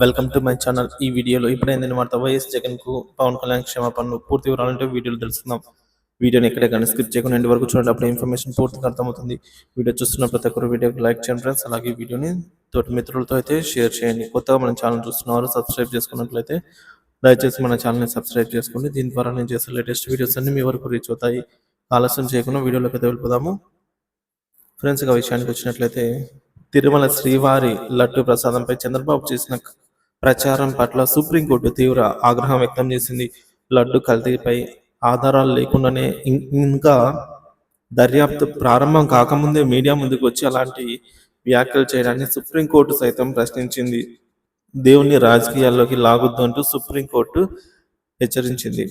Welcome to my channel. ఈ వీడియోలో ఇప్పుడైందని వార్త వైఎస్ జగన్ కు పవన్ కళ్యాణ్ క్షమాపణలు పూర్తి వివరాలంటే వీడియోలో తెలుసుకుందాం. వీడియోని ఎక్కడే కానీ స్కిప్ చేయకుండా ఎండ్ వరకు చూడండి. అప్పుడు ఇన్ఫర్మేషన్ పూర్తిగా అర్థమవుతుంది. వీడియో చూస్తున్న ప్రతి ఒక్కరు వీడియోకి లైక్ చేయండి ఫ్రెండ్స్. అలాగే వీడియోని తోటి మిత్రులతో అయితే షేర్ చేయండి. కొత్తగా మన ఛానల్ చూస్తున్నారు సబ్స్క్రైబ్ చేసుకున్నట్లయితే దయచేసి మన ఛానల్ని సబ్స్క్రైబ్ చేసుకోండి. దీని ద్వారా నేను చేసే లేటెస్ట్ వీడియోస్ అన్ని మీ వరకు రీచ్ అవుతాయి. ఆలస్యం చేయకుండా వీడియోలోకి అయితే వెళ్ళిపోదాము. ఫ్రెండ్స్, ఇక విషయానికి వచ్చినట్లయితే తిరుమల శ్రీవారి లడ్డు ప్రసాదంపై చంద్రబాబు చేసిన ప్రచారం పట్ల సుప్రీంకోర్టు తీవ్ర ఆగ్రహం వ్యక్తం చేసింది. లడ్డు కల్తీపై ఆధారాలు లేకుండానే ఇంకా దర్యాప్తు ప్రారంభం కాకముందే మీడియా ముందుకు వచ్చి అలాంటి వ్యాఖ్యలు చేయడాన్ని సుప్రీంకోర్టు సైతం ప్రశ్నించింది. దేవుణ్ణి రాజకీయాల్లోకి లాగొద్దు అంటూ సుప్రీంకోర్టు హెచ్చరించింది.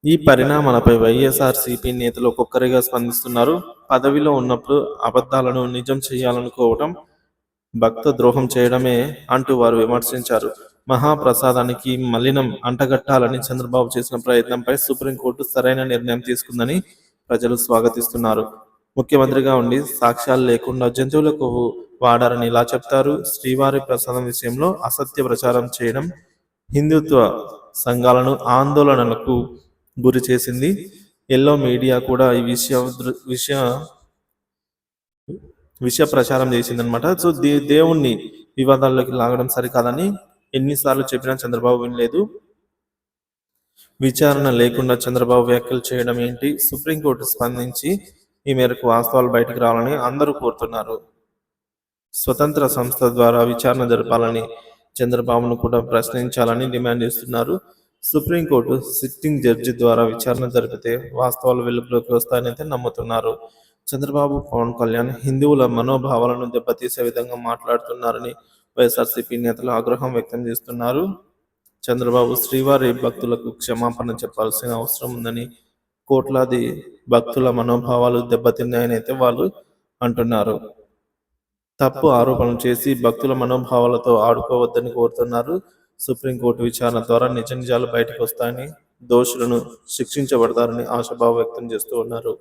ఈ పరిణామాలపై వైఎస్ఆర్సీపీ నేతలు ఒక్కొక్కరిగా స్పందిస్తున్నారు. పదవిలో ఉన్నప్పుడు అబద్ధాలను నిజం చేయాలనుకోవడం భక్త ద్రోహం చేయడమే అంటూ వారు విమర్శించారు. మహాప్రసాదానికి మలినం అంటగట్టాలని చంద్రబాబు చేసిన ప్రయత్నంపై సుప్రీంకోర్టు సరైన నిర్ణయం తీసుకుందని ప్రజలు స్వాగతిస్తున్నారు. ముఖ్యమంత్రిగా ఉండి సాక్ష్యాలు లేకుండా జంతువులకు వాడారని ఇలా చెప్తారు. శ్రీవారి ప్రసాదం విషయంలో అసత్య ప్రచారం చేయడం హిందుత్వ సంఘాలను ఆందోళనలకు గురి చేసింది. ఎల్లో మీడియా కూడా ఈ విషయ ప్రచారం చేసిందనమాట. సో దేవుణ్ణి వివాదాల్లోకి లాగడం సరికాదని ఎన్నిసార్లు చెప్పినా చంద్రబాబు వినలేదు. విచారణ లేకుండా చంద్రబాబు వ్యాఖ్యలు చేయడం ఏంటి? సుప్రీంకోర్టు స్పందించి ఈ మేరకు వాస్తవాలు బయటకు రావాలని అందరూ కోరుతున్నారు. స్వతంత్ర సంస్థ ద్వారా విచారణ జరపాలని చంద్రబాబును కూడా ప్రశ్నించాలని డిమాండ్ చేస్తున్నారు. సుప్రీంకోర్టు సిట్టింగ్ జడ్జి ద్వారా విచారణ జరిపితే వాస్తవాలు వెలుగులోకి వస్తాయని అయితే నమ్ముతున్నారు. చంద్రబాబు, పవన్ కళ్యాణ్ హిందువుల మనోభావాలను దెబ్బతీసే విధంగా మాట్లాడుతున్నారని వైఎస్ఆర్సీపీ నేతలు ఆగ్రహం వ్యక్తం చేస్తున్నారు. చంద్రబాబు శ్రీవారి భక్తులకు క్షమాపణ చెప్పాల్సిన అవసరం ఉందని, కోట్లాది భక్తుల మనోభావాలు దెబ్బతిన్నాయని అయితే వాళ్ళు అంటున్నారు. తప్పు ఆరోపణలు చేసి భక్తుల మనోభావాలతో ఆడుకోవద్దని కోరుతున్నారు. సుప్రీంకోర్టు విచారణ ద్వారా నిజ నిజాలు బయటకు వస్తాయని, దోషులను శిక్షించబడతారని ఆశాభావం వ్యక్తం చేస్తూ ఉన్నారు.